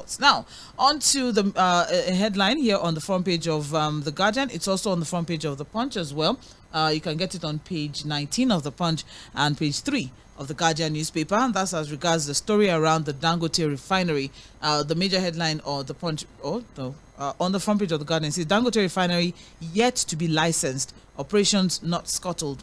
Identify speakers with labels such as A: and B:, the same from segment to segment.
A: imports. Now, on to the headline here on the front page of The Guardian. It's also on the front page of The Punch as well. You can get it on page 19 of The Punch and page 3 of The Guardian newspaper. And that's as regards the story around the Dangote refinery. The major headline or The Punch, on the front page of The Guardian says Dangote refinery yet to be licensed. Operations not scuttled,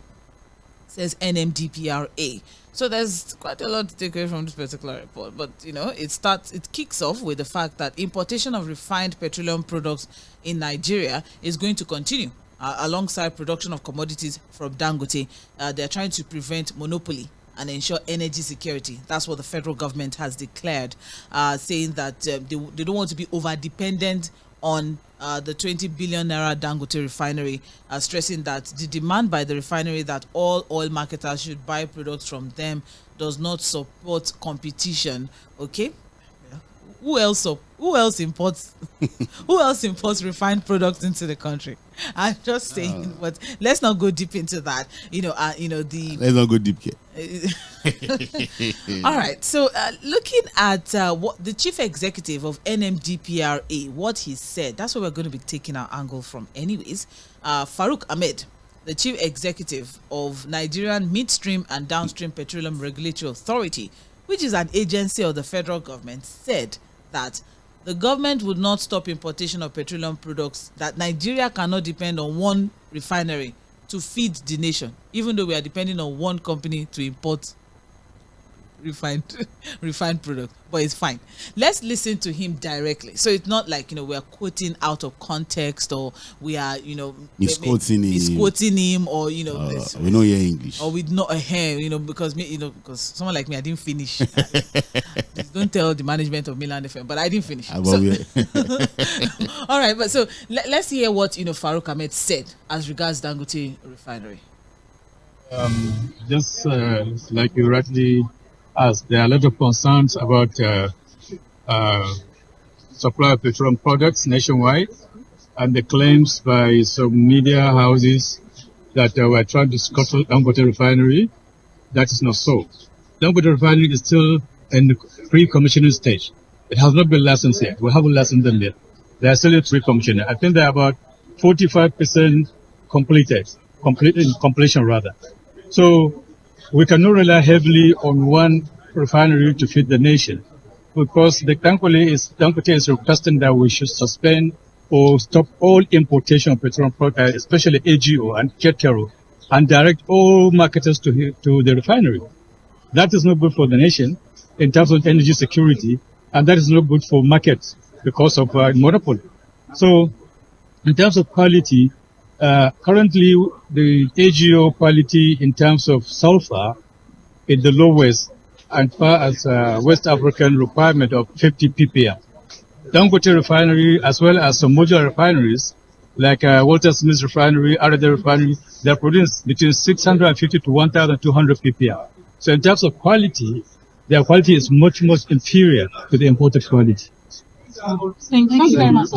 A: says NMDPRA. So there's quite a lot to take away from this particular report, but it kicks off with the fact that importation of refined petroleum products in Nigeria is going to continue alongside production of commodities from Dangote. They're trying to prevent monopoly and ensure energy security. That's what the federal government has declared, saying that they don't want to be over-dependent on the 20 billion naira Dangote refinery, stressing that the demand by the refinery that all oil marketers should buy products from them does not support competition. Okay, who else imports refined products into the country? I'm just saying, but let's not go deep into that. Let's
B: not go deep here.
A: All right. So, looking at what the chief executive of NMDPRA, what he said, that's where we're going to be taking our angle from, anyways. Farouk Ahmed, the chief executive of Nigerian Midstream and Downstream Petroleum Regulatory Authority, which is an agency of the federal government, said that the government would not stop importation of petroleum products, that Nigeria cannot depend on one refinery to feed the nation, even though we are depending on one company to import refined product, but it's fine. Let's listen to him directly. So it's not like we are quoting out of context, or we are misquoting him, or
B: we know your English,
A: or we know because someone like me, I didn't finish. Don't tell the management of Milan FM, but I didn't finish. All right, but so let's hear what Farouk Ahmed said as regards Dangote refinery.
C: Just like you rightly asked, there are a lot of concerns about supply of petroleum products nationwide, and the claims by some media houses that we're trying to scuttle Dangote refinery. That is not so. Dangote refinery is still in the pre-commissioning stage. It has not been licensed yet. We haven't licensed them yet. They are still in pre-commissioning. I think they're about 45% completion rather. So we cannot rely heavily on one refinery to feed the nation, because the Dangote is requesting that we should suspend or stop all importation of petroleum products, especially AGO and jet kero, and direct all marketers to the refinery. That is not good for the nation in terms of energy security, and that is not good for markets because of monopoly. So in terms of quality, currently the AGO quality in terms of sulfur is the lowest as far as West African requirement of 50 ppm. Dangote refinery, as well as some modular refineries like Walter Smith's refinery, Arada refinery, they produce between 650 to 1,200 ppm. So in terms of quality, their quality is much, much inferior to the imported quality.
D: Thank you very much.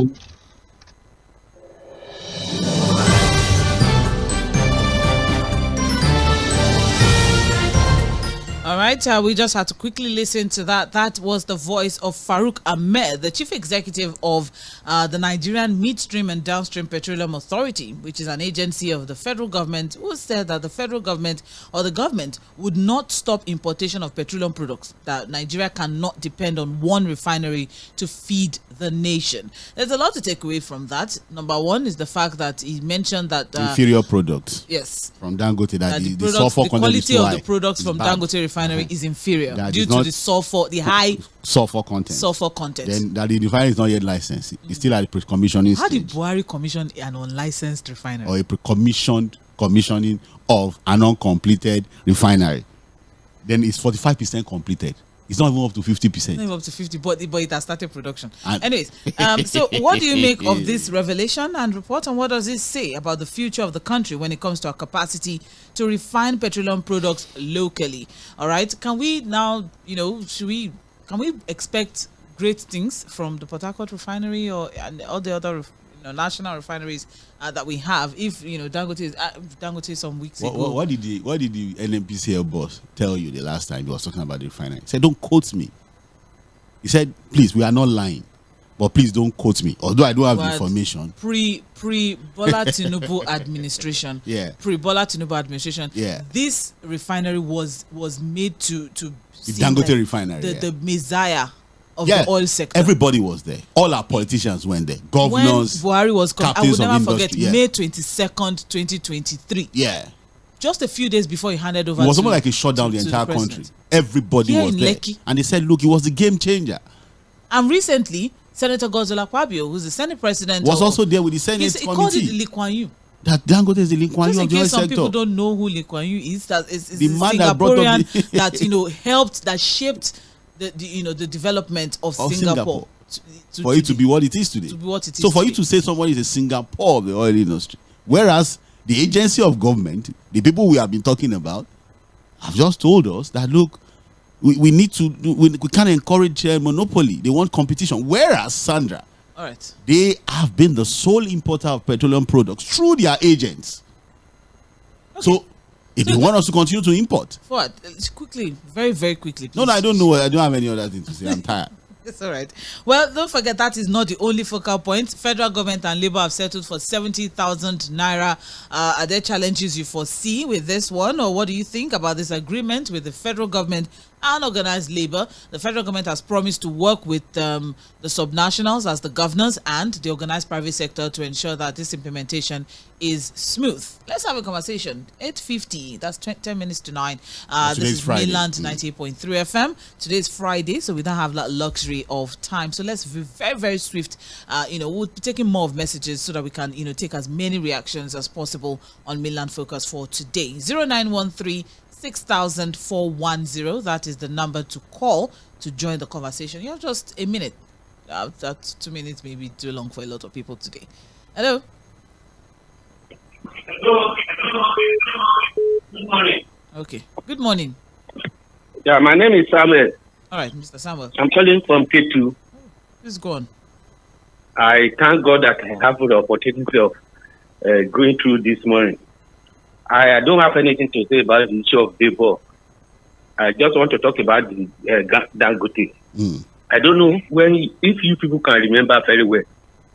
A: All right, we just had to quickly listen to that. That was the voice of Farouk Ahmed, the chief executive of the Nigerian Midstream and Downstream Petroleum Authority, which is an agency of the federal government, who said that the federal government or the government would not stop importation of petroleum products, that Nigeria cannot depend on one refinery to feed the nation. There's a lot to take away from that. Number one is the fact that he mentioned that
B: inferior products,
A: yes,
B: from Dangote, that the
A: sulfur
B: content is
A: quality
B: too
A: of
B: high.
A: the products from Dangote refinery is inferior due to the high
B: sulfur content. Then that the refinery is not yet licensed. It's still at the pre-commissioning stage.
A: How did Buhari commission an unlicensed refinery?
B: Or a commissioning of an uncompleted refinery. Then it's 45% completed. It's not even up to 50%. It's
A: not even up to 50, but it has started production. Anyways, so what do you make of this revelation and report, and what does it say about the future of the country when it comes to our capacity to refine petroleum products locally? All right, can we now, can we expect great things from the Port Harcourt refinery or all the other national refineries that we have? If Dangote some weeks ago.
B: What did the NNPCL boss tell you the last time he was talking about the refinery? He said, "Don't quote me." He said, please, we are not lying, but please don't quote me. Although I don't have the
A: But
B: information.
A: Pre Bola Tinubu administration.
B: Yeah.
A: Pre Bola Tinubu administration.
B: Yeah.
A: This refinery was made to
B: The
A: seem
B: Dangote
A: like
B: refinery.
A: the messiah of
B: Yeah.
A: the oil sector.
B: Everybody was there. All our politicians went there. Governors.
A: When Buhari was coming, I
B: captains
A: will
B: of
A: never forget
B: industry, yeah.
A: May 22nd, 2023.
B: Yeah.
A: Just a few days before he handed over.
B: It was
A: to,
B: almost like he shut down the
A: to
B: entire
A: president.
B: country. Everybody
A: Here
B: was
A: in
B: there.
A: Lekki.
B: And they said, look, it was the game changer.
A: And recently, Senator Godswill Akpabio, who's the Senate president,
B: Was also there with the Senate
A: he called it
B: committee.
A: Lee Kuan Yew.
B: That Dangote is the Lee Kuan
A: Just
B: Yew
A: in
B: of the oil
A: case some
B: sector.
A: people don't know who Lee Kuan Yew is, that is
B: The
A: the
B: man that brought up
A: Singaporean
B: the-
A: that helped, that shaped the development of Singapore.
B: For it to be what it is today.
A: To be what it
B: So
A: is
B: for you
A: today.
B: to say somebody is a Singapore of the oil industry, whereas the agency of government, the people we have been talking about, have just told us that, look, we need to, we can't encourage monopoly. They want competition. Whereas, Sandra,
A: All right.
B: they have been the sole importer of petroleum products through their agents. So, if they want us to continue to import.
A: Forward. Quickly, very, very quickly.
B: No,
A: please.
B: I don't know. I don't have any other thing to say. I'm tired.
A: It's all right. Well, don't forget that is not the only focal point. Federal government and Labour have settled for 70,000 naira. Are there challenges you foresee with this one, or what do you think about this agreement with the federal government and organized labor? The federal government has promised to work with the subnationals as the governors and the organized private sector to ensure that this implementation is smooth. Let's have a conversation. 8:50. That's 10 minutes to 9. This is
B: Friday.
A: Mainland 98.3 FM. Today is Friday, so we don't have that luxury of time. So let's be very, very swift. We'll be taking more of messages so that we can, take as many reactions as possible on Mainland Focus for today. 0913 6,410. That is the number to call to join the conversation. You have just a minute. That 2 minutes may be too long for a lot of people today. Hello.
E: Good morning.
A: Okay. Good morning.
E: Yeah, my name is Samuel.
A: All right, Mr. Samuel.
E: I'm calling from K2.
A: Please go on.
E: I thank God that I have the opportunity of going through this morning. I don't have anything to say about the issue of labor. I just want to talk about the Dangote. I don't know if you people can remember very well.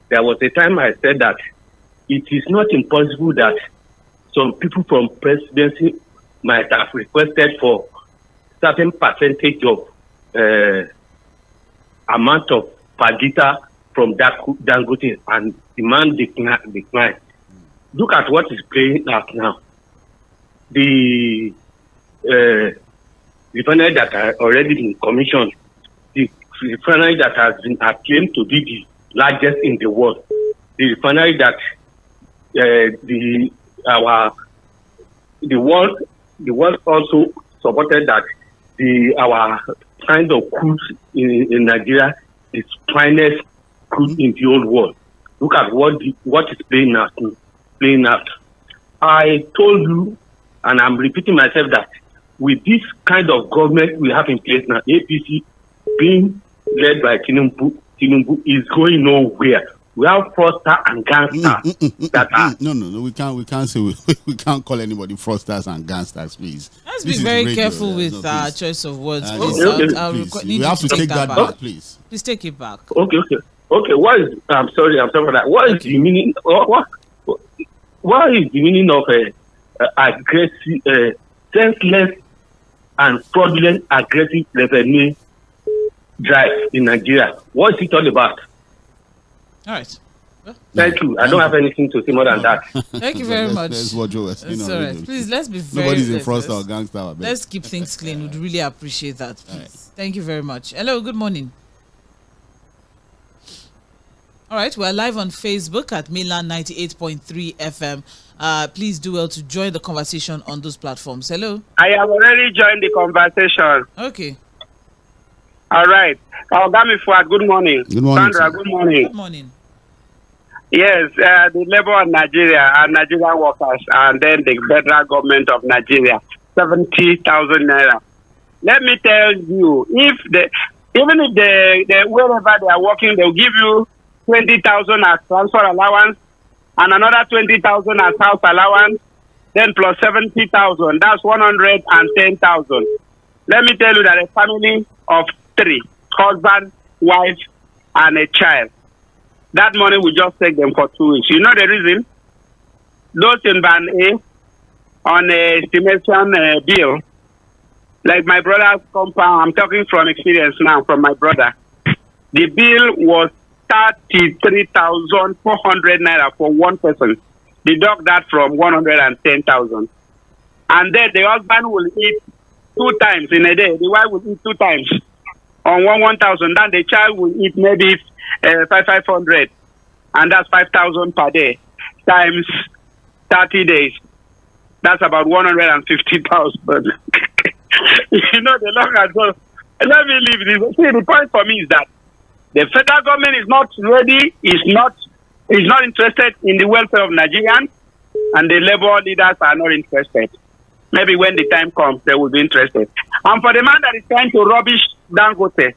E: There was a time I said that it is not impossible that some people from presidency might have requested for certain percentage of amount of per liter from Dangote and demand decline. Look at what is playing out now. The refinery that are already been commissioned, the refinery that has been acclaimed to be the largest in the world, the refinery that the world also supported that our kind of crude in Nigeria is finest crude in the whole world. Look at what is playing out. I told you, and I'm repeating myself, that with this kind of government we have in place now, APC being led by Tinubu is going nowhere. We have fraudsters and gangsters that are.
B: No. We can't say we can't call anybody fraudsters and gangsters, please.
A: Let's
B: This
A: be
B: is
A: very
B: radio,
A: careful with
B: please.
A: our choice of words.
B: Please,
A: Please,
B: we have to take that back, please.
A: Please take it back.
E: Okay. What is? I'm sorry for that. What is the meaning? What is the meaning of aggressive, senseless, and fraudulent aggressive revenue drive in Nigeria? What is it all about?
A: All right.
E: Thank you. I don't have anything to say more than that.
A: Thank you very much.
B: That's what Joe was saying.
A: It's all right. Please, let's be very.
B: Nobody's a fraudster or gangster. I beg.
A: Let's keep things clean. We'd really appreciate that. Please. Thank you very much. Hello. Good morning. All right, we're live on Facebook at Mainland 98.3 FM. Please do well to join the conversation on those platforms. Hello.
F: I have already joined the conversation.
A: Okay.
F: All right. Ogami, good morning.
B: Good morning,
F: Sandra,
B: sir.
F: good morning.
A: Good morning.
F: Yes, the labor of Nigeria and Nigerian workers, and then the federal government of Nigeria, 70,000 naira. Let me tell you, even if they wherever they are working, they'll give you 20,000 as transfer allowance and another 20,000 as house allowance, then plus 70,000. That's 110,000. Let me tell you that a family of 3, husband, wife, and a child. That money will just take them for 2 weeks. You know the reason? Those in Band A on a estimation bill, like my brother's compound, I'm talking from experience now from my brother. The bill was 33,400 naira for one person. Deduct that from 110,000. And then the husband will eat 2 times in a day. The wife will eat 2 times on 1,000. Then the child will eat maybe 500. And that's 5,000 per day times 30 days. That's about 150,000. You know, the long as well. Let me leave this. See, the point for me is that the federal government is not ready, is not interested in the welfare of Nigerians, and the labor leaders are not interested. Maybe when the time comes, they will be interested. And for the man that is trying to rubbish Dangote,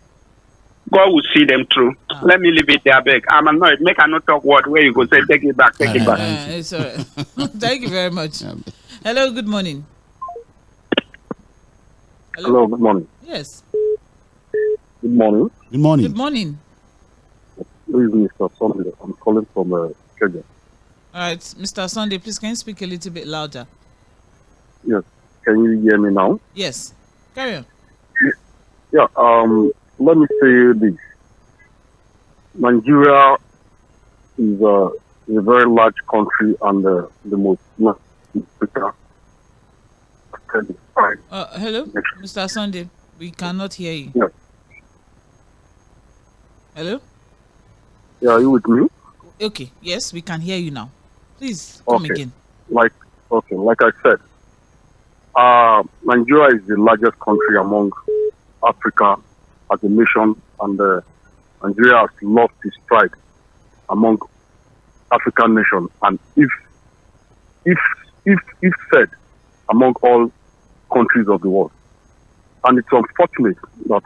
F: God will see them through. Let me leave it there, beg. I'm annoyed. Make a not talk word where you go say, take it back, take it back.
A: It's all right. Thank you very much. Hello, good morning.
G: Hello, good morning.
A: Yes.
G: Good morning.
B: Good morning.
A: Good morning.
G: This is Mr. Sunday. I'm calling from Kenya.
A: All right, Mr. Sunday, please can you speak a little bit louder?
G: Yes. Can you hear me now?
A: Yes. Carry on.
G: Yeah. Let me say this. Nigeria is a very large country and the most Africa.
A: Hello, Mr. Sunday. We cannot hear you.
G: Yes.
A: Hello?
G: Yeah, are you with me?
A: Okay, yes, we can hear you now. Please come again.
G: Like I said, Nigeria is the largest country among Africa as a nation, and Nigeria has lost its pride among African nations. And if said among all countries of the world, and it's unfortunate that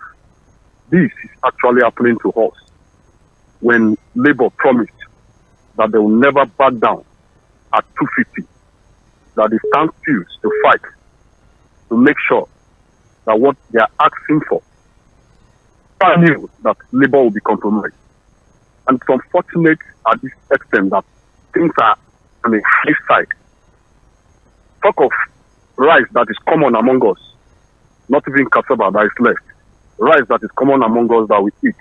G: this is actually happening to us when Labour promised that they will never back down at 250, that they stand still to fight to make sure that what they are asking for, I knew that Labour will be compromised. And it's unfortunate at this extent that things are on the high side. Talk of rice that is common among us, not even cassava that is left. Rice that is common among us that we eat.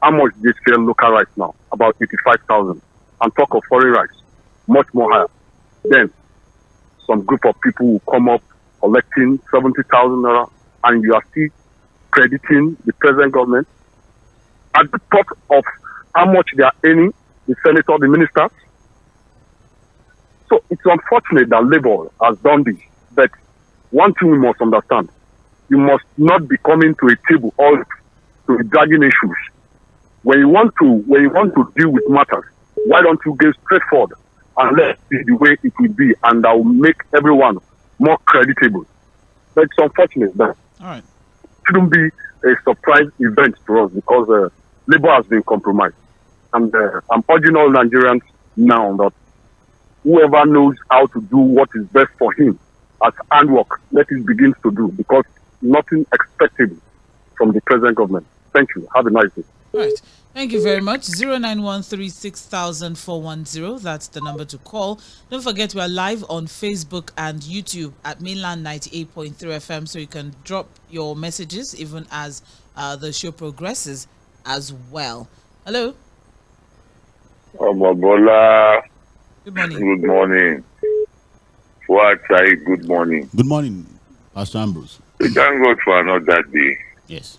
G: How much they sell local rice now? About 85,000. And talk of foreign rice, much more higher. Then some group of people will come up collecting 70,000 naira, and you are still crediting the present government. At the talk of how much they are earning, the senator, the ministers. So it's unfortunate that Labour has done this. But one thing we must understand, you must not be coming to a table or to be dragging issues. When you want to deal with matters, why don't you get straightforward and let it be the way it will be, and that will make everyone more creditable. But it's unfortunate that it shouldn't be a surprise event to us because Labour has been compromised. And I'm urging all Nigerians now that whoever knows how to do what is best for him as handwork, let it begin to do, because nothing expectable from the present government. Thank you. Have a nice day.
A: All right. Thank you very much. 091360410. That's the number to call. Don't forget we are live on Facebook and YouTube at Mainland 98.3 FM, so you can drop your messages even as the show progresses as well. Hello.
H: Omobola.
A: Good morning.
H: Good morning. Good morning.
B: Good morning, Pastor Ambrose.
H: We thank God for another day.
B: Yes.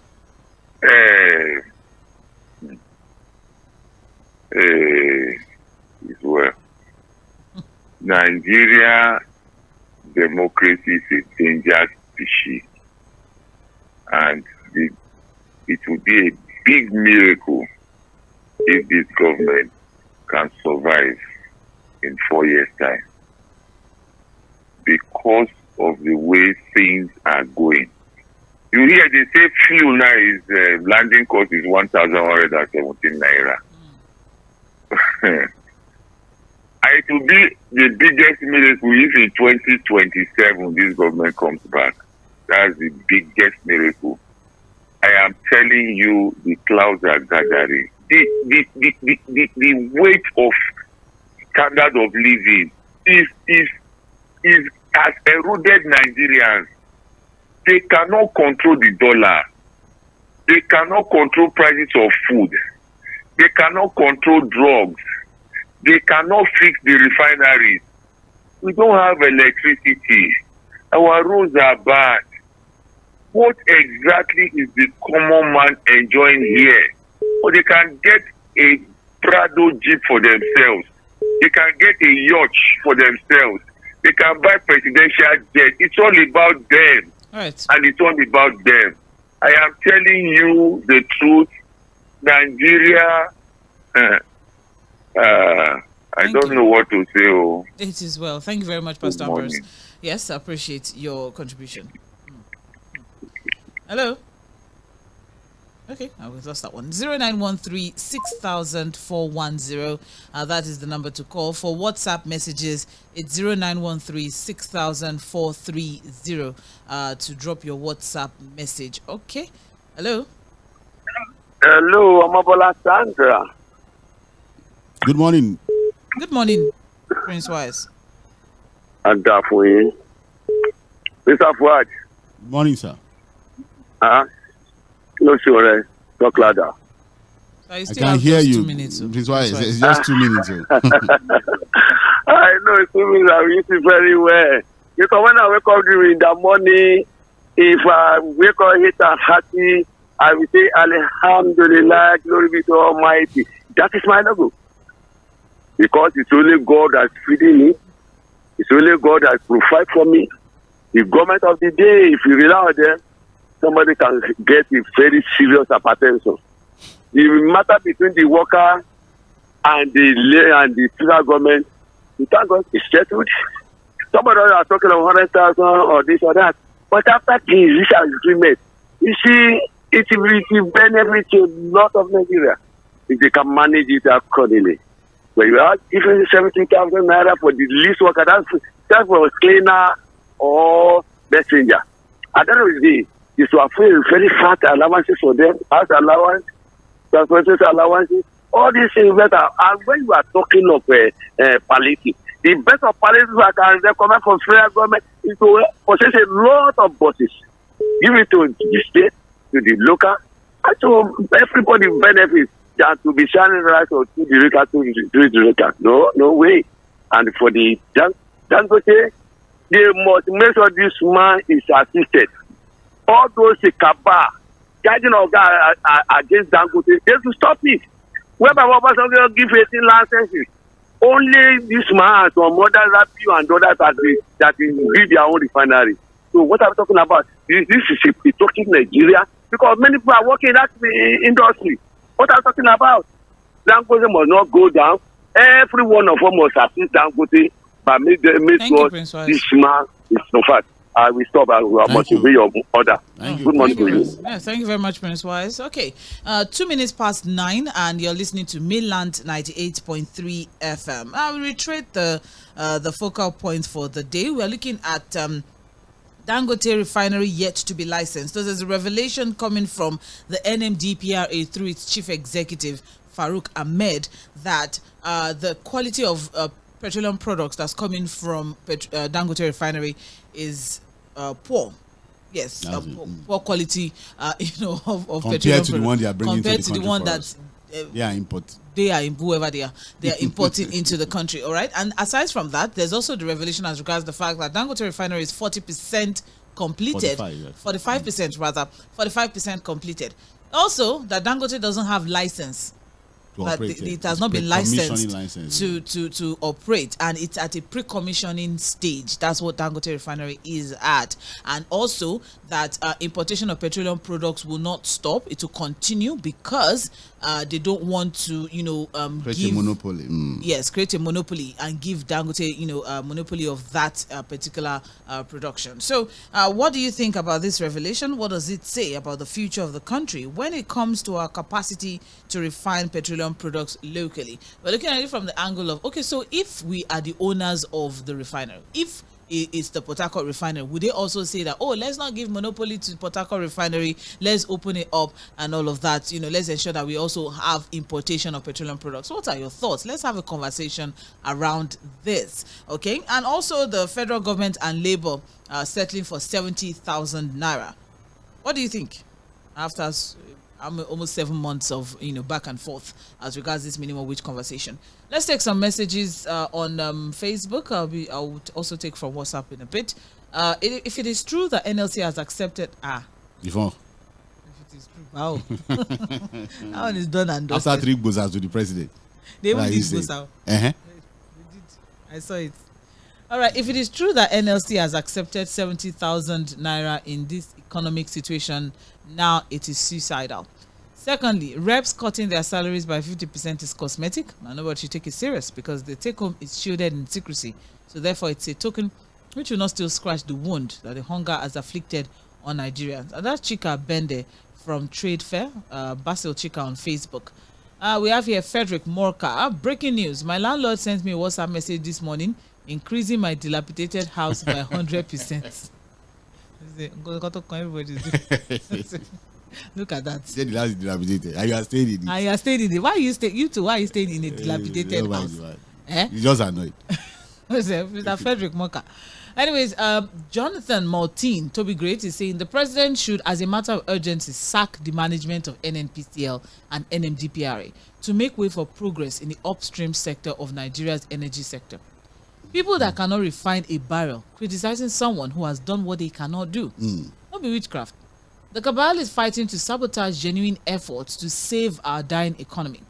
H: Well, Nigeria democracy is a dangerous species, and it would be a big miracle if this government can survive in 4 years' time, because of the way things are going. You hear they say fuel now is landing cost is 1,117 naira. It will be the biggest miracle if in 2027 this government comes back. That's the biggest miracle. I am telling you, the clouds are gathering. The weight of standard of living is has eroded Nigerians. They cannot control the dollar. They cannot control prices of food. They cannot control drugs. They cannot fix the refineries. We don't have electricity. Our roads are bad. What exactly is the common man enjoying here? Or they can get a Prado Jeep for themselves. They can get a yacht for themselves. They can buy presidential jet. It's all about them.
A: Right.
H: And it's all about them. I am telling you the truth. Nigeria, I don't know what to say. Oh.
A: It is well. Thank you very much, Pastor Ambrose. Yes, I appreciate your contribution. Hello. Okay, we lost that one. 0913-6000-410. That is the number to call. For WhatsApp messages, it's 0913-6000-430 to drop your WhatsApp message. Okay. Hello.
F: Hello, Amabola Sandra.
B: Good morning.
A: Good morning, Prince Wise.
F: And for you. Mr. Fuad.
B: Good morning, sir.
F: No, sure. Talk louder.
B: I can hear you. 2 minutes. Prince Wise, it's just 2 minutes.
F: I know 2 minutes. I read it very well. Because when I wake up during the morning, if I wake up hit and happy, I will say, Alhamdulillah, glory be to Almighty. That is my logo. Because it's only God that's feeding me. It's only God that provides for me. The government of the day, if you rely on them, somebody can get a very serious hypertension. The matter between the worker and the federal government, the thank God is settled. Somebody are talking of 100,000 or this or that. But after this agreement, you see, it will benefit a lot of Nigeria if they can manage it accordingly. But you are giving 70,000 naira for the least worker, that's for a cleaner or messenger. At the end of the day, is to afford very fat allowances for them, house allowance, transportation allowances, all these things better. And when you are talking of palliative, the best of palliative I can recommend from federal government is to possess a lot of buses. Give it to the state, to the local, and to everybody benefits than to be shining right or to the local, to the local. No way. And for the Dangote, they must make sure this man is assisted. All those cabal charging of God against Dangote, they should stop it. Whereby Obasanjo give 18 licenses, only this man and some other Rapiu and others that will build their own refinery. So what are we talking about? This is a talking Nigeria because many people are working in that industry. What are we talking about? Dangote must not go down. Every one of them must assist Dangote, but make sure this man is so fast. I will stop. I must obey your order. Good morning to you.
A: Yeah, thank you very much, Prince Wise. Okay, 2 minutes past 9, and you're listening to Mainland 98.3 FM. I will reiterate the focal point for the day. We are looking at Dangote refinery yet to be licensed. So there's a revelation coming from the NMDPRA through its chief executive Fᴜᴏ Ahmed that the quality of petroleum products that's coming from Dangote refinery is poor. Yes, poor quality, of
B: compared
A: petroleum
B: to the one they are bringing
A: compared
B: to
A: the one that
B: they are importing.
A: They are whoever they are importing into the country. All right, and aside from that, there's also the revelation as regards the fact that Dangote refinery is 40% completed, 45% completed. Also, that Dangote doesn't have license. That it has not been licensed to operate, and it's at a pre-commissioning stage. That's what Dangote refinery is at. And also that importation of petroleum products will not stop. It will continue because they don't want to,
B: create a monopoly.
A: Yes, create a monopoly and give Dangote, a monopoly of that particular production. So what do you think about this revelation? What does it say about the future of the country when it comes to our capacity to refine petroleum products locally? We're looking at it from the angle of, okay, so if we are the owners of the refinery, if it's the Port Harcourt refinery, would they also say that, oh, let's not give monopoly to Port Harcourt refinery, let's open it up and all of that, let's ensure that we also have importation of petroleum products? What are your thoughts? Let's have a conversation around this, okay? And also the federal government and Labour settling for 70,000 naira. What do you think after almost 7 months of back and forth as regards this minimum wage conversation? Let's take some messages on Facebook. I'll also take from WhatsApp in a bit. If it is true that NLC has accepted
B: Before.
A: If it is true, wow. That one is done and dusted.
B: After 3 bozas to the president.
A: They even did boza. I saw it. All right, if it is true that NLC has accepted 70,000 naira in this economic situation, now it is suicidal. Secondly, reps cutting their salaries by 50% is cosmetic. Now nobody should take it serious because the take-home is shielded in secrecy. So therefore, it's a token which will not still scratch the wound that the hunger has afflicted on Nigerians. And that's Chika Bende from Trade Fair, Basil Chika on Facebook. We have here Frederick Morka. Breaking news. My landlord sent me a WhatsApp message this morning, increasing my dilapidated house by 100%. Look at that.
B: The house is dilapidated. And you are staying in it.
A: And you are staying in it. Why are you staying? You two, why are you staying in a dilapidated house?
B: You're just annoyed.
A: Mr. Frederick Moka. Anyways, Jonathan Maltine, Toby Great, is saying the president should, as a matter of urgency, sack the management of NNPCL and NMDPRA to make way for progress in the upstream sector of Nigeria's energy sector. People that cannot refine a barrel criticizing someone who has done what they cannot do. Not be witchcraft. The cabal is fighting to sabotage genuine efforts to save our dying economy.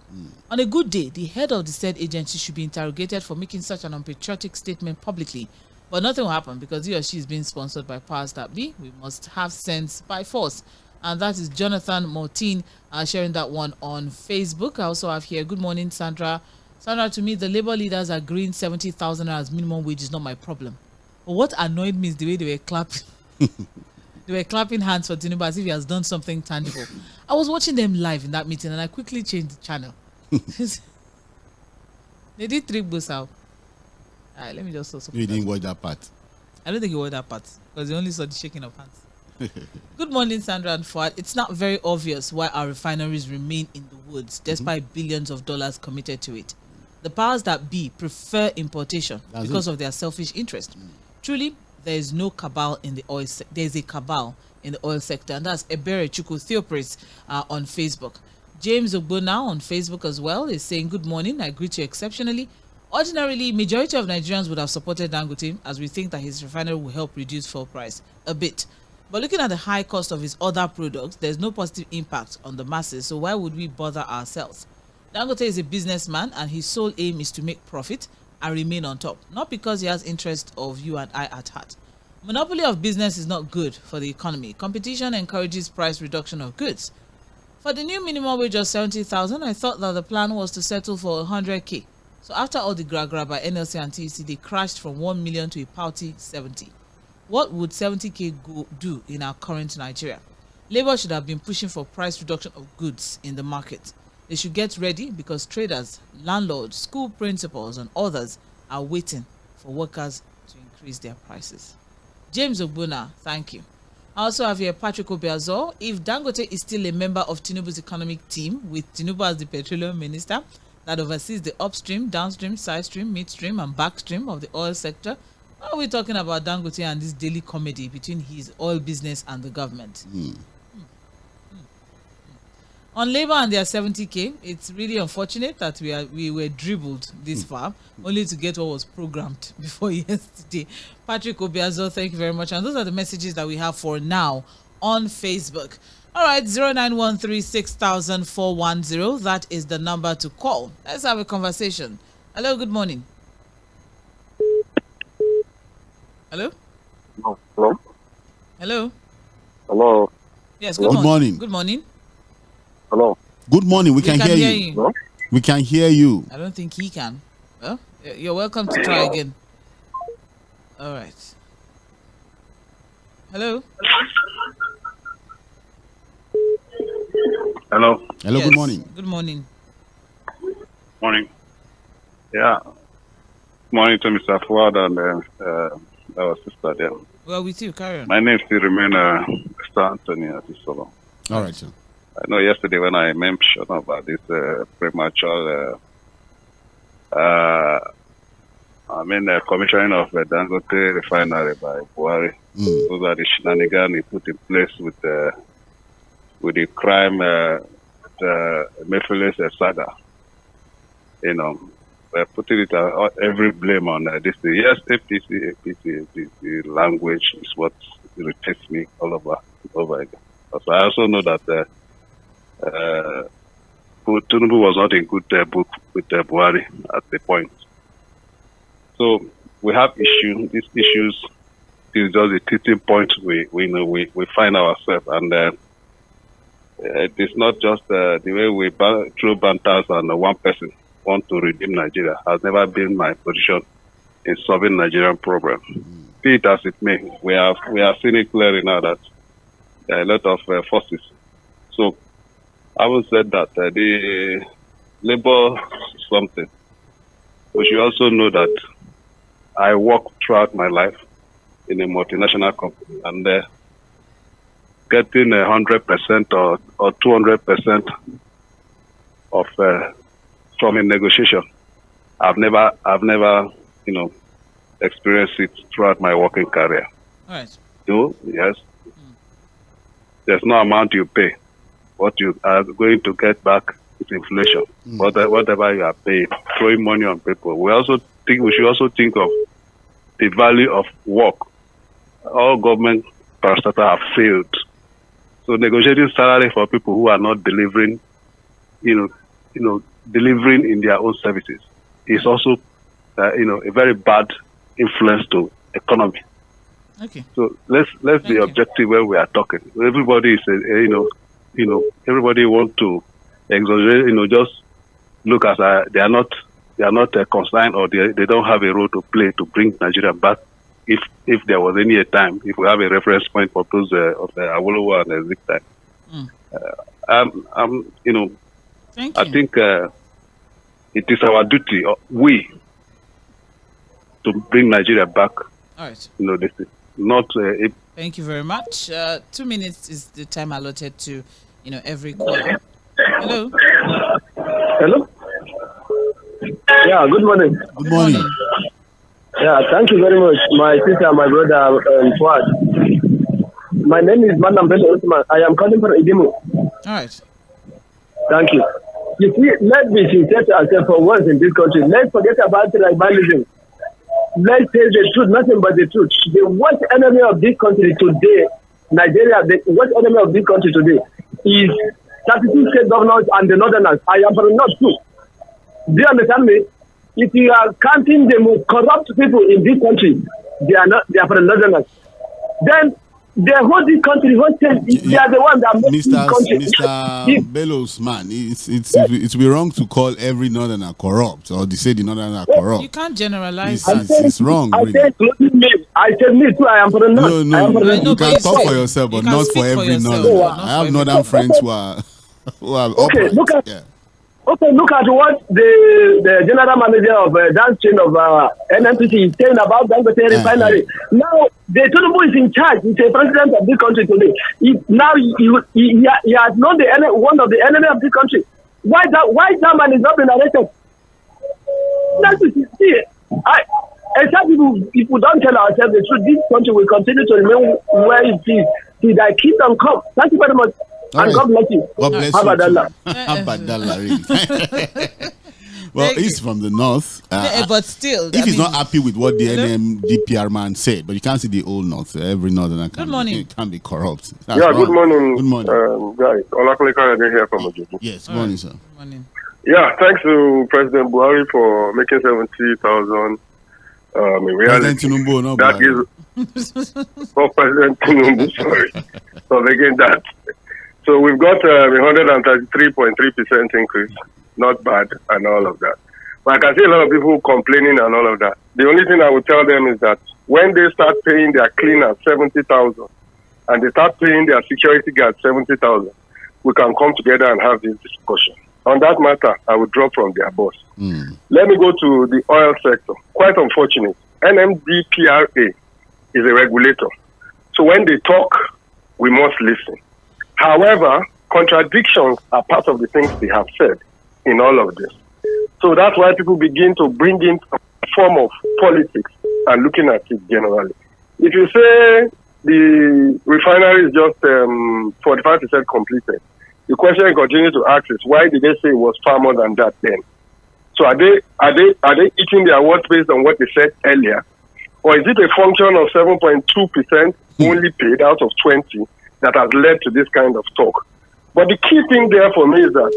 A: On a good day, the head of the said agency should be interrogated for making such an unpatriotic statement publicly. But nothing will happen because he or she is being sponsored by powers that be. We must have sense by force. And that is Jonathan Martin sharing that one on Facebook. I also have here, good morning, Sandra. Sandra, to me, the labor leaders agreeing 70,000 as minimum wage is not my problem. But what annoyed me is the way they were clapping. They were clapping hands for Tinubu as if he has done something tangible. I was watching them live in that meeting and I quickly changed the channel. They did 3 boosts out. All right, let me just also.
B: You didn't watch that part.
A: I don't think you watched that part because you only saw the shaking of hands. Good morning, Sandra and Fuad. It's not very obvious why our refineries remain in the woods despite billions of dollars committed to it. The powers that be prefer importation because of their selfish interest. Truly, there is no cabal in the oil sector. There is a cabal in the oil sector, and that's Ebere Chukwu Theopris on Facebook. James Ogbona on Facebook as well is saying, good morning, I greet you exceptionally. Ordinarily, majority of Nigerians would have supported Dangote as we think that his refinery will help reduce fuel price a bit. But looking at the high cost of his other products, there's no positive impact on the masses, so why would we bother ourselves? Dangote is a businessman and his sole aim is to make profit and remain on top, not because he has interest of you and I at heart. Monopoly of business is not good for the economy. Competition encourages price reduction of goods. For the new minimum wage of 70,000, I thought that the plan was to settle for 100K. So after all the gra-gra by NLC and TEC, they crashed from 1 million to a paltry 70. What would 70K do in our current Nigeria? Labour should have been pushing for price reduction of goods in the market. They should get ready because traders, landlords, school principals and others are waiting for workers to increase their prices. James Ogbuna, thank you. I also have here Patrick Obiazo. If Dangote is still a member of Tinubu's economic team with Tinubu as the petroleum minister that oversees the upstream, downstream, side stream, midstream and backstream of the oil sector, why are we talking about Dangote and this daily comedy between his oil business and the government? On Labour and their 70K, it's really unfortunate that we were dribbled this far, only to get what was programmed before yesterday. Patrick Obiazo, thank you very much. And those are the messages that we have for now on Facebook. All right, 0913-6000-410. That is the number to call. Let's have a conversation. Hello, good morning. Hello?
G: Hello?
A: Hello?
G: Hello?
A: Yes,
B: good morning.
A: Good morning.
G: Hello?
B: Good morning. We can hear you.
G: Hello?
B: We can hear you.
A: I don't think he can. Well, you're welcome to try again. All right. Hello?
G: Hello?
B: Hello,
A: Yes.
B: good morning.
A: Good morning.
G: Morning. Yeah. Morning to Mr. Fuad and
I: our sister there.
A: Well, with you, carry on.
I: My name still remains Mr. Anthony Atisolo.
B: All right, sir.
I: I know yesterday when I mentioned about this premature, commissioning of the Dangote refinery by Buhari, so that the shenanigan is put in place with the crime, the M쪼ɪɪľ saga. You know, they're putting it every blame on this thing. Yes, APC, language is what irritates me all over again. But I also know that Tinubu was not in good book with Buhari at the point. So we have issues. These issues is just the tipping point we find ourselves, and it is not just the way we throw banters on one person want to redeem Nigeria. Has never been my position in solving Nigerian problem. Be it as it may, we are seeing it clearly now that there are a lot of forces. So I would say that the labor something. We should also know that I worked throughout my life in a multinational company, and getting 100% or 200% of from a negotiation, I've never experienced it throughout my working career.
A: All right.
I: Yes. There's no amount you pay. What you are going to get back is inflation. Whatever you are paying, throwing money on people. We should also think of the value of work. All government parastatals have failed. So negotiating salary for people who are not delivering, delivering in their own services is also, a very bad influence to economy.
A: Okay.
I: So let's be objective when we are talking. Everybody is, everybody want to exaggerate. Just look as they are not concerned, or they don't have a role to play to bring Nigeria back. If there was any time, if we have a reference point for those of the ʔᴏᴏᴜ and the Zik time,
A: Thank you.
I: I think it is our duty, to bring Nigeria back.
A: All right.
I: This is not.
A: Thank you very much. 2 minutes is the time allotted to, every caller. Hello.
J: Hello. Yeah. Good morning.
B: Good morning.
J: Yeah. Thank you very much, my sister, my brother, Fuad. My name is M쏘ɪɪḻ Osman. I am calling from Idimo.
A: All right.
J: Thank you. You see, let's be sincere to ourselves for once in this country. Let's forget about tribalism. Let's say the truth, nothing but the truth. The worst enemy of this country today, Nigeria, the worst enemy of this country today is 32 state governors and the northerners. I am from the north too. Do you understand me? If you are counting the most corrupt people in this country, they are from the northerners. Then they hold this country, they are the ones that make this country.
B: Mr. Bellows, man, it's be wrong to call every northerner corrupt, or they say the northerners are corrupt.
A: You can't generalize.
B: It's wrong.
J: I
B: really.
J: said me too. I am from the north.
B: No, you can talk for yourself, but not for every northerner. I have northern friends who are
J: okay.
B: upright.
J: Look at what the general manager of downstream of NNPC is saying about Dangote refinery. Now, the Tinubu is in charge. He's the president of this country today. He has known one of the enemy of this country. Why that man is not been arrested? That's what you see. Except people don't tell ourselves the truth, this country will continue to remain where it is. See, that kingdom come. Thank you very much. And God bless you.
B: God bless you. Abadallah, really. Well, he's from the north.
A: But still,
B: if he's not happy with what the NMDPR man said, but you can't see the old north. Every northerner can be corrupt. That's wrong.
G: Good morning.
B: Good morning.
G: Guys, Olakunle here from Ojobo.
B: Yes, good morning, sir.
A: Good morning.
G: Yeah, thanks to President Buhari for making 70,000 a reality.
B: President Tinubu, no,
G: that is for President Tinubu, sorry, for making that. So we've got a 133.3% increase. Not bad and all of that. But I can see a lot of people complaining and all of that. The only thing I would tell them is that when they start paying their cleaners 70,000 and they start paying their security guards 70,000, we can come together and have this discussion. On that matter, I would drop from their boss. Let me go to the oil sector. Quite unfortunate. NMDPRA
K: is a regulator. So when they talk, we must listen. However, contradictions are part of the things they have said in all of this. So that's why people begin to bring in a form of politics and looking at it generally. If you say the refinery is just 45% completed, the question you continue to ask is, why did they say it was far more than that then? So are they eating their words based on what they said earlier? Or is it a function of 7.2% only paid out of 20 that has led to this kind of talk? But the key thing there for me is that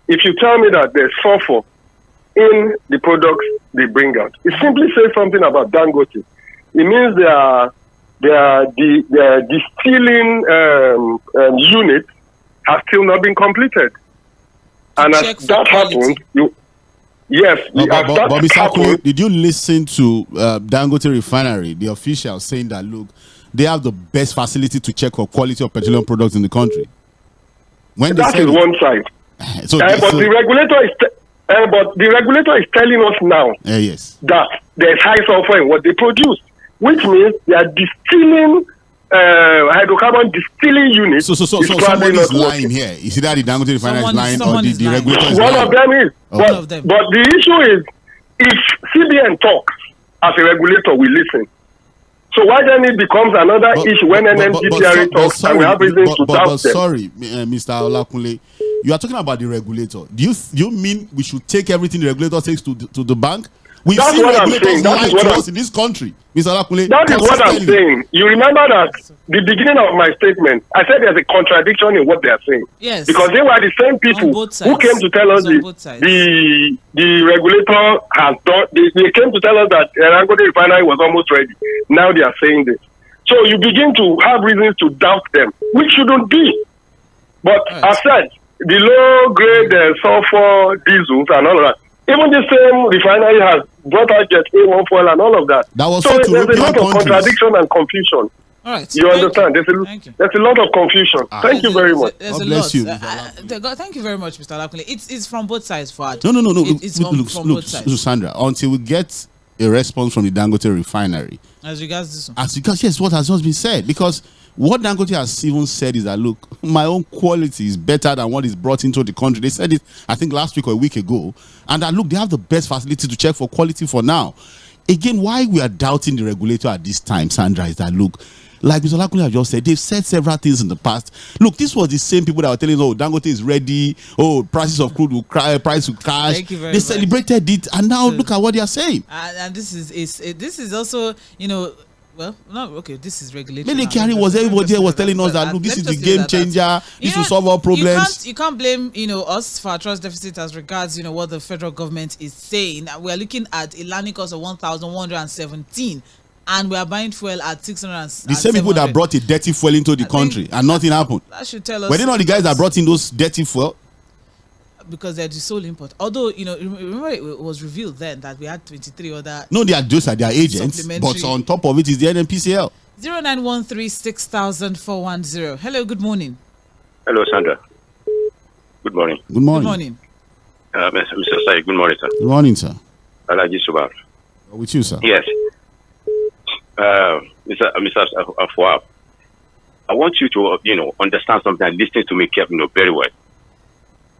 K: if you tell me that there's sulfur in the products they bring out, it simply says something about Dangote. It means the distilling unit has still not been completed. And as that happened, yes.
B: But Mr. Aᴏɪɪॿ, did you listen to Dangote Refinery, the official, saying that, look, they have the best facility to check for quality of petroleum products in the country? When that is
K: one side. The regulator is telling us now
B: yes,
K: that there's high sulfur in what they produce, which means they are distilling hydrocarbon distilling units.
B: So somebody is lying here. Is it that the Dangote Refinery is lying or the regulator is lying?
K: One of them is. Okay. But the issue is, if CBN talks as a regulator, we listen. So why then it becomes another issue when NMDPRA talks and we have reasons to doubt them?
B: Sorry, Mr. Olakunle, you are talking about the regulator. Do you mean we should take everything the regulator takes to the bank? We've seen regulators lie to us in this country, Mr. Olakunle.
K: That is what I'm saying. You remember that the beginning of my statement, I said there's a contradiction in what they are saying.
A: Yes.
K: Because they were the same people who came to tell us the regulator has done. They came to tell us that Dangote Refinery was almost ready. Now they are saying this. So you begin to have reasons to doubt them, which shouldn't be. But as said, the low-grade sulfur diesels and all of that, even the same refinery has brought out Jet A1 and all of that. So there's a lot of contradiction and confusion.
A: All right.
K: You understand? There's a lot of confusion. Thank you very much.
A: God bless you. Thank you very much, Mr. Olakunle. It's from both sides, Fuad.
B: No.
A: From both sides.
B: Sandra, until we get a response from the Dangote Refinery.
A: As regards this one.
B: As regards, yes, what has just been said. Because what Dangote has even said is that, look, my own quality is better than what is brought into the country. They said it, I think, last week or a week ago. And that, look, they have the best facility to check for quality for now. Again, why we are doubting the regulator at this time, Sandra, is that, look, like Mr. Olakunle just said, they've said several things in the past. Look, this was the same people that were telling us, oh, Dangote is ready, oh, prices of crude will crash, price will crash.
A: Thank you very
B: much. Celebrated it, and now look at what they are saying.
A: And this is also, well, no, okay, this is regulation.
B: Everybody was telling us that, look, this is the game changer, this will solve our problems.
A: You can't blame, us for our trust deficit as regards, what the federal government is saying. We are looking at a landing cost of 1,117, and we are buying fuel at 600.
B: The same people that brought a dirty fuel into the country, and nothing happened.
A: That should tell us.
B: Were they not the guys that brought in those dirty fuel?
A: Because they're the sole import. Although, remember it was revealed then that we had 23 other.
B: No, they are just their agents, but on top of it is the NNPCL.
A: 0913-6000-410. Hello, good morning.
L: Hello, Sandra. Good morning.
B: Good morning.
A: Good morning.
L: Mr. Sai, good morning, sir.
B: Good morning, sir.
L: Alaji Subar.
B: With you, sir.
L: Yes. Mr. Fᴏᴜᴜ, I want you to, understand something and listen to me carefully, very well.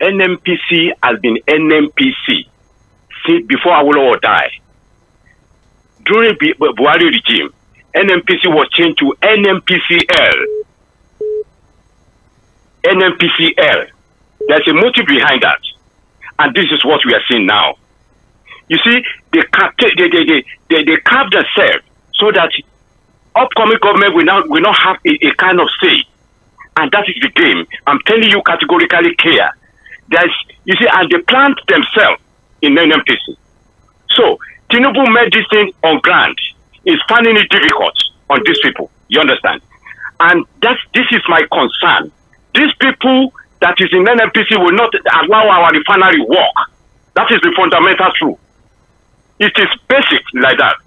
L: NMPC has been NMPC since before Awolowo died. During Buhari regime, NMPC was changed to NMPCL. NMPCL. There's a motive behind that, and this is what we are seeing now. You see, they carved themselves so that upcoming government will not have a kind of say, and that is the game. I'm telling you categorically clear. You see, and they plant themselves in NMPC. So, Tinubu made this thing on ground. Is finding it difficult on these people. You understand? And this is my concern. These people that is in NMPC will not allow our refinery work. That is the fundamental truth. It is basic like that.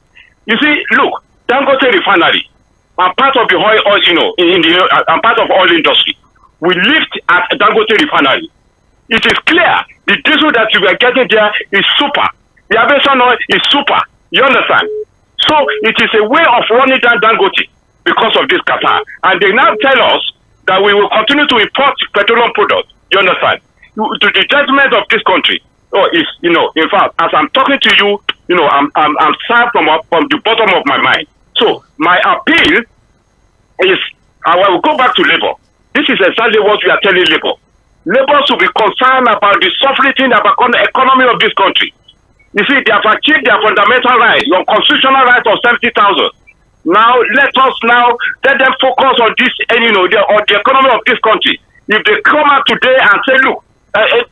L: You see, look, Dangote Refinery, I'm part of the oil, I'm part of oil industry. We lived at Dangote Refinery. It is clear the diesel that you are getting there is super. The aviation oil is super. You understand? So it is a way of running down Dangote because of this Qatar. And they now tell us that we will continue to import petroleum products. You understand? To the judgment of this country. Oh, is in fact, as I'm talking to you, I'm sad from the bottom of my mind. So my appeal is, I will go back to Labour. This is exactly what we are telling Labour. Labour should be concerned about the sovereignty about the economy of this country. You see, they have achieved their fundamental right, your constitutional right of 70,000. Now, let them focus on this, on the economy of this country. If they come out today and say, look,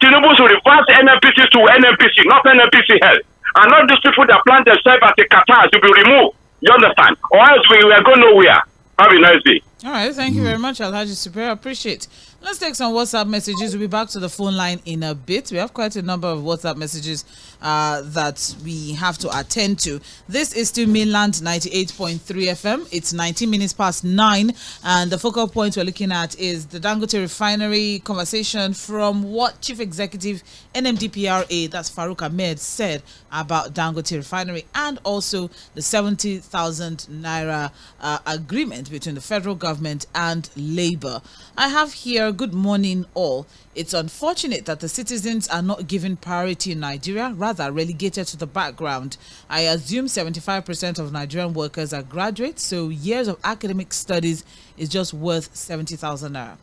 L: Tinubu should reverse NNPC to NNPC, not NNPC health. And not these people that plant themselves at the Qatar to be removed. You understand? Or else we are going nowhere. Have a nice day.
A: All right, thank you very much, Alhaji Super. Appreciate. Let's take some WhatsApp messages. We'll be back to the phone line in a bit. We have quite a number of WhatsApp messages that we have to attend to. This is still Mainland 98.3 FM. It's 19 minutes past 9, and the focal point we're looking at is the Dangote refinery conversation from what Chief Executive NMDPRA, that's Farouk Ahmed, said about Dangote refinery, and also the 70,000 naira agreement between the federal government and Labour. I have here, good morning all. It's unfortunate that the citizens are not given priority in Nigeria, rather relegated to the background. I assume 75% of Nigerian workers are graduates, so years of academic studies is just worth 70,000 naira.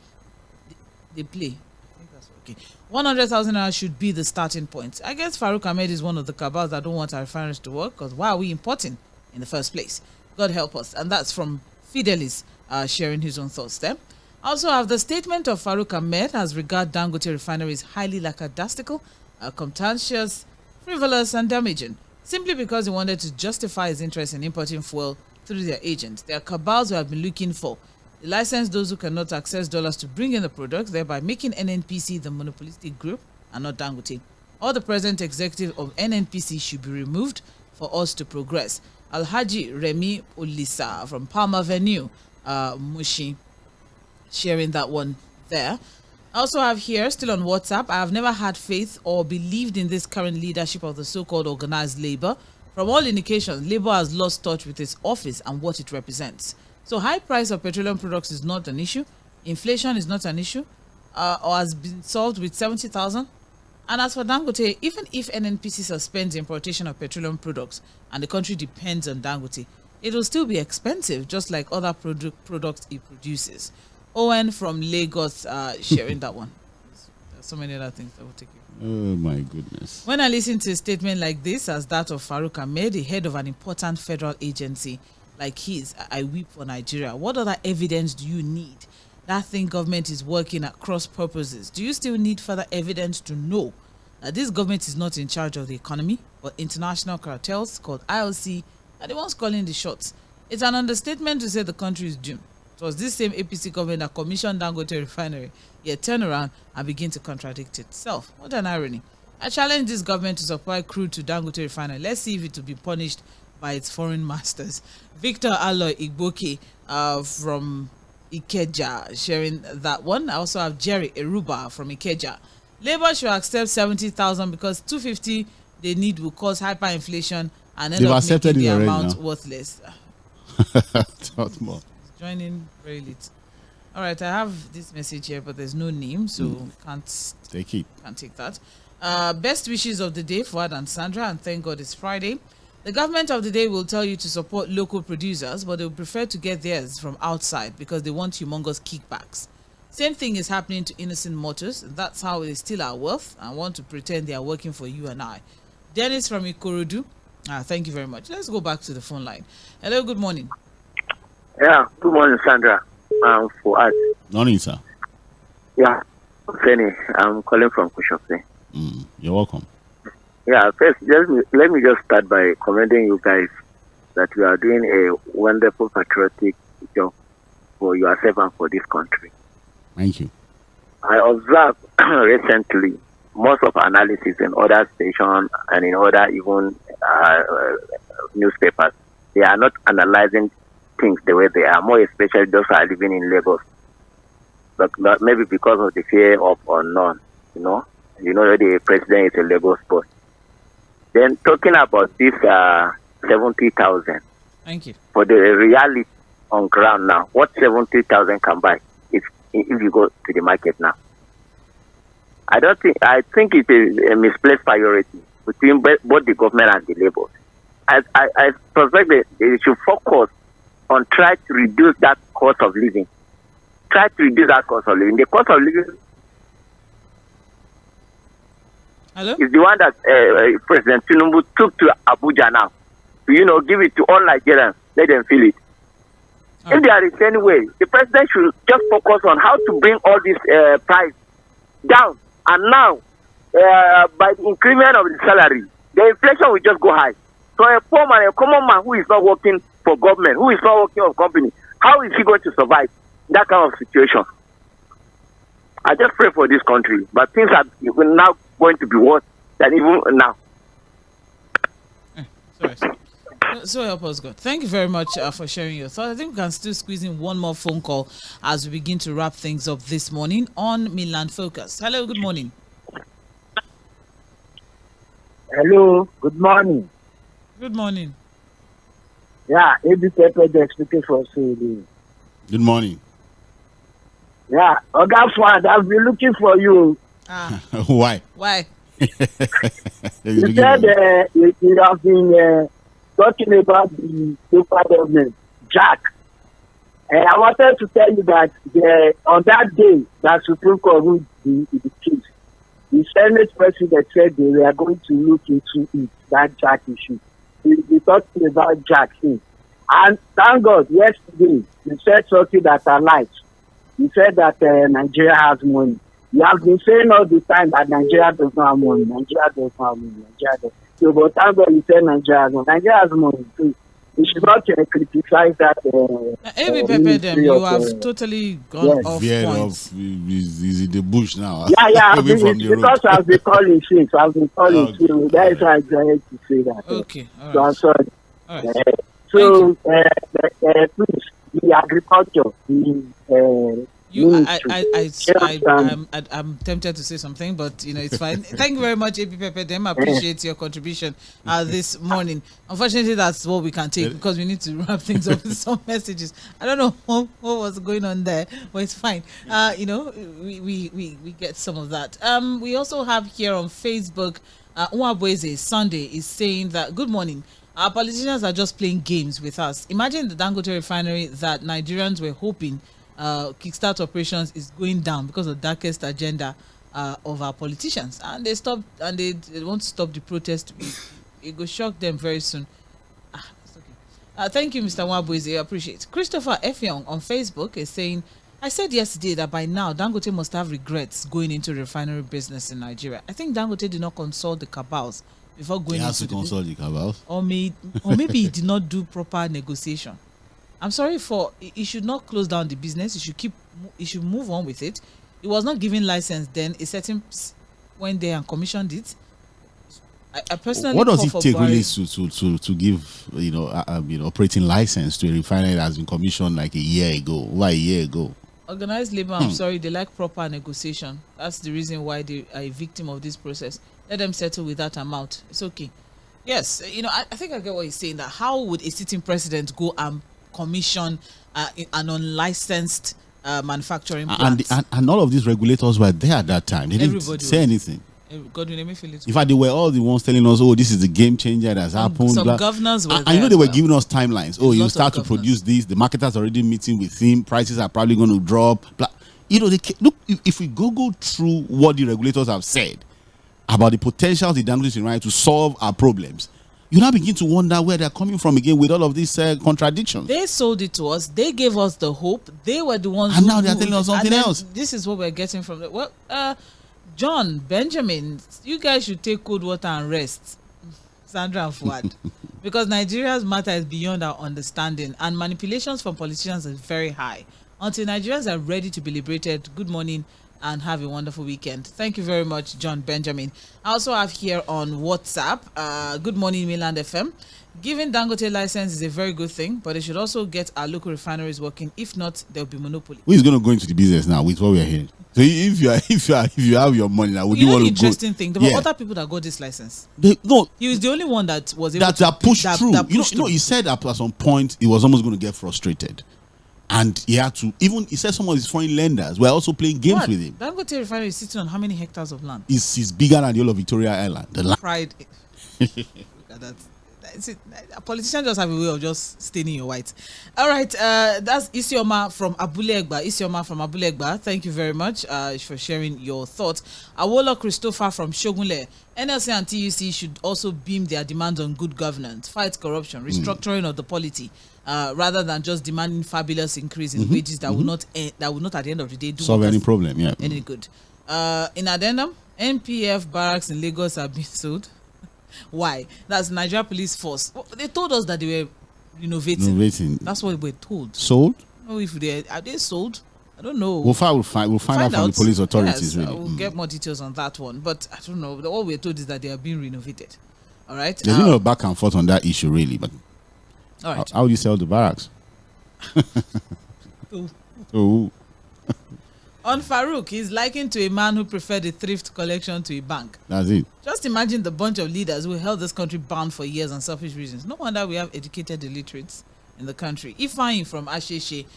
A: They play. I think that's okay. 100,000 naira should be the starting point. I guess Farouk Ahmed is one of the cabals that don't want our refineries to work, because why are we importing in the first place? God help us. And that's from Fidelis sharing his own thoughts there. Also have the statement of Farouk Ahmed as regard Dangote refinery is highly lackadaisical, contentious, frivolous and damaging, simply because he wanted to justify his interest in importing fuel through their agents. There are cabals who have been looking for the license those who cannot access dollars to bring in the products, thereby making NNPC the monopolistic group and not Dangote. All the present executive of NNPC should be removed for us to progress. Alhaji Remi Olisa from Palm Avenue, Mushi, sharing that one there. I also have here, still on WhatsApp, I have never had faith or believed in this current leadership of the so-called organized labor. From all indications, labor has lost touch with its office and what it represents. So high price of petroleum products is not an issue. Inflation is not an issue, or has been solved with 70,000. And as for Dangote, even if NNPC suspends importation of petroleum products and the country depends on Dangote, it will still be expensive, just like other products it produces. Owen from Lagos sharing that one. There's so many other things that will take you.
B: Oh my goodness.
A: When I listen to a statement like this, as that of Farouk Ahmed, the head of an important federal agency like his, I weep for Nigeria. What other evidence do you need? That thing government is working at cross purposes. Do you still need further evidence to know that this government is not in charge of the economy, but international cartels called ILC are the ones calling the shots? It's an understatement to say the country is doomed. It was this same APC government that commissioned Dangote refinery, yet turn around and begin to contradict itself. What an irony. I challenge this government to supply crude to Dangote refinery. Let's see if it will be punished by its foreign masters. Victor Aloy Igboke from Ikeja sharing that one. I also have Jerry Eruba from Ikeja. Labour should accept 70,000 because 250 they need will cause hyperinflation and end up making the amount worthless.
B: Not more.
A: Joining very late. All right, I have this message here, but there's no name, so can't take that. Best wishes of the day, Fuad and Sandra, and thank God it's Friday. The government of the day will tell you to support local producers, but they will prefer to get theirs from outside because they want humongous kickbacks. Same thing is happening to innocent mortars. That's how they steal our wealth and want to pretend they are working for you and I. Dennis from Ikorodu. Thank you very much. Let's go back to the phone line. Hello, good morning.
M: Yeah, good morning, Sandra. Fuad.
B: Morning, sir.
M: Yeah, Feni. I'm calling from Kushope.
B: You're welcome.
M: Yeah, first, let me just start by commending you guys that you are doing a wonderful patriotic job for yourself and for this country.
B: Thank you.
M: I observed recently most of analysis in other stations and in other even newspapers. They are not analyzing things the way they are, more especially those who are living in Lagos. But maybe because of the fear of unknown, the president is a Lagos boss. Then talking about this 70,000,
A: Thank you.
M: For the reality on ground now, what 70,000 can buy if you go to the market now? I think it's a misplaced priority between both the government and the labor. I suspect that they should focus on trying to reduce that cost of living. Try to reduce that cost of living. The cost of living is the one that President Tinubu took to Abuja now. To, give it to all Nigerians. Let them feel it. If there is any way, the president should just focus on how to bring all this price down. And now, by the increment of the salary, the inflation will just go high. So a poor man, a common man who is not working for government, who is not working for company, how is he going to survive that kind of situation? I just pray for this country, but things are now going to be worse than even now.
A: So help us God. Thank you very much for sharing your thoughts. I think we can still squeeze in one more phone call as we begin to wrap things up this morning on Mainland Focus. Hello, good morning.
N: Hello, good morning.
A: Good morning.
N: Yeah, ʔᴏ Pepper speaking for CD.
B: Good morning.
N: Yeah, Oga Fuad, I've been looking for you.
B: Why?
A: Why?
N: You said you have been talking about the local government, Jack. And I wanted to tell you that on that day that Supreme Court ruled the case, the Senate president said they were going to look into it, that Jack issue. We're talking about Jack here. And thank God, yesterday, you said something that I liked. You said that Nigeria has money. You have been saying all the time that Nigeria does not have money. Nigeria does not have money. Nigeria does. So, but thank God you said Nigeria has money. Nigeria has money too. You should not criticize that.
A: ʔᴏ Pepper, you have totally gone off point.
B: He's in the bush now.
N: Yeah, because I've been calling shit. I've been calling shit. That is why I tried to say that.
A: Okay, all right.
N: So I'm sorry.
A: All right.
N: Please, the agriculture,
A: I'm tempted to say something, but it's fine. Thank you very much, ʔᴏ Pepper. I appreciate your contribution this morning. Unfortunately, that's what we can take because we need to wrap things up with some messages. I don't know what was going on there, but it's fine. We get some of that. We also have here on Facebook, Mᴏᴏᴜ Sunday is saying that good morning. Our politicians are just playing games with us. Imagine the Dangote refinery that Nigerians were hoping kickstart operations is going down because of the darkest agenda of our politicians, and they stopped and they want to stop the protest. It will shock them very soon. It's okay. Thank you, Mr. Mᴏᴜ. I appreciate. Christopher Effiong on Facebook is saying, I said yesterday that by now Dangote must have regrets going into refinery business in Nigeria. I think Dangote did not consult the cabals before going into
B: to consult the cabals,
A: or maybe he did not do proper negotiation. I'm sorry he should not close down the business. He should move on with it. It was not given license then. A certain went there and commissioned it. I personally.
B: What does it take really to give operating license to a refinery that has been commissioned like a year ago? Why a year ago?
A: Organized labor. I'm sorry, they like proper negotiation. That's the reason why they are a victim of this process. Let them settle with that amount. It's okay. Yes, I think I get what he's saying. That how would a sitting president go and commission an unlicensed manufacturing plant?
B: And all of these regulators were there at that time. They didn't say anything.
A: Godwin, let me feel it.
B: In fact, they were all the ones telling us, "Oh, this is the game changer that's happened."
A: Some governors were there.
B: I know they were giving us timelines. Oh, you start to produce this. The marketers are already meeting with him. Prices are probably going to drop. Look, if we go through what the regulators have said about the potential of the Dangote refinery to solve our problems, you now begin to wonder where they're coming from again with all of these contradictions.
A: They sold it to us. They gave us the hope. They were the ones
B: and now they're telling us something else.
A: This is what we're getting from it. Well, John, Benjamin, you guys should take cold water and rest. Sandra and Fuad. Because Nigeria's matter is beyond our understanding and manipulations from politicians is very high. Until Nigerians are ready to be liberated, good morning, and have a wonderful weekend. Thank you very much, John Benjamin. I also have here on WhatsApp, good morning, Mainland FM. Giving Dangote license is a very good thing, but they should also get our local refineries working. If not, there will be monopoly.
B: Who is going to go into the business now with what we are hearing? So if you have your money now, would you want to go?
A: Interesting thing. There were other people that got this license.
B: No,
A: he was the only one that was able
B: that pushed through. You know, he said at some point he was almost going to get frustrated, and he had to. Even he said some of his foreign lenders were also playing games with him.
A: Dangote refinery is sitting on how many hectares of land?
B: It's bigger than the whole of Victoria Island. The land.
A: Pride. Look at that. A politician just have a way of just staining your white. All right, that's Isioma from Abule Egba. Isioma from Abule Egba, thank you very much for sharing your thoughts. Awola Christopher from Shogunle. NLC and TUC should also beam their demands on good governance, fight corruption, restructuring of the polity, rather than just demanding fabulous increase in wages that will not at the end of the day
B: solve any problem. Yeah,
A: any good. In addendum, NPF barracks in Lagos have been sold. Why? That's Nigeria Police Force. They told us that they were renovating. That's what we were told.
B: Sold?
A: No, if are they sold? I don't know.
B: We'll find out from the police authorities.
A: Yes,
B: really.
A: We'll get more details on that one. But I don't know. What we're told is that they are being renovated. All right.
B: There's no back and forth on that issue, really. But
A: all right.
B: How do you sell the barracks?
A: On Farouk, he's likened to a man who preferred a thrift collection to a bank.
B: That's it.
A: Just imagine the bunch of leaders who held this country bound for years on selfish reasons. No wonder we have educated illiterates in the country. Ifeanyi from Asheshe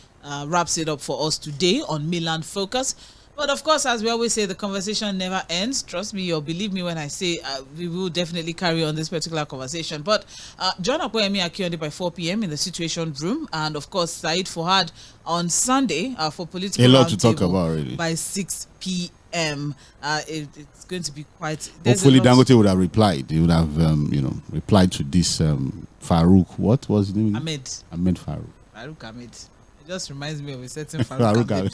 A: wraps it up for us today on Milan Focus. But of course, as we always say, the conversation never ends. Trust me or believe me when I say we will definitely carry on this particular conversation. But John Akpoyemi Akionde by 4 p.m. in the Situation Room. And of course, Said Fuhad on Sunday for Political
B: a lot to talk about, really.
A: By 6 p.m. It's going to be quite...
B: Hopefully, Dangote would have replied. He would have, replied to this Farouk. What was his name?
A: Ahmed
B: Farouk.
A: Farouk Ahmed. It just reminds me of a certain Farouk Ahmed.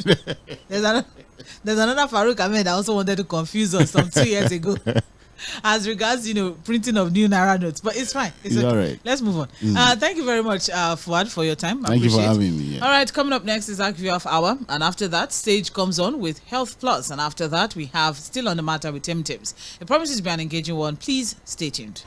A: There's another Farouk Ahmed that also wanted to confuse us some 2 years ago as regards, printing of new Naira notes. But it's fine. It's okay.
B: All right.
A: Let's move on. Thank you very much, Fuad, for your time.
B: Thank you for having me. Yeah.
A: All right, coming up next is AccuView Hour. And after that, Stage comes on with Health Plus. And after that, we have Still on the Matter with Tim Tims. It promises to be an engaging one. Please stay tuned.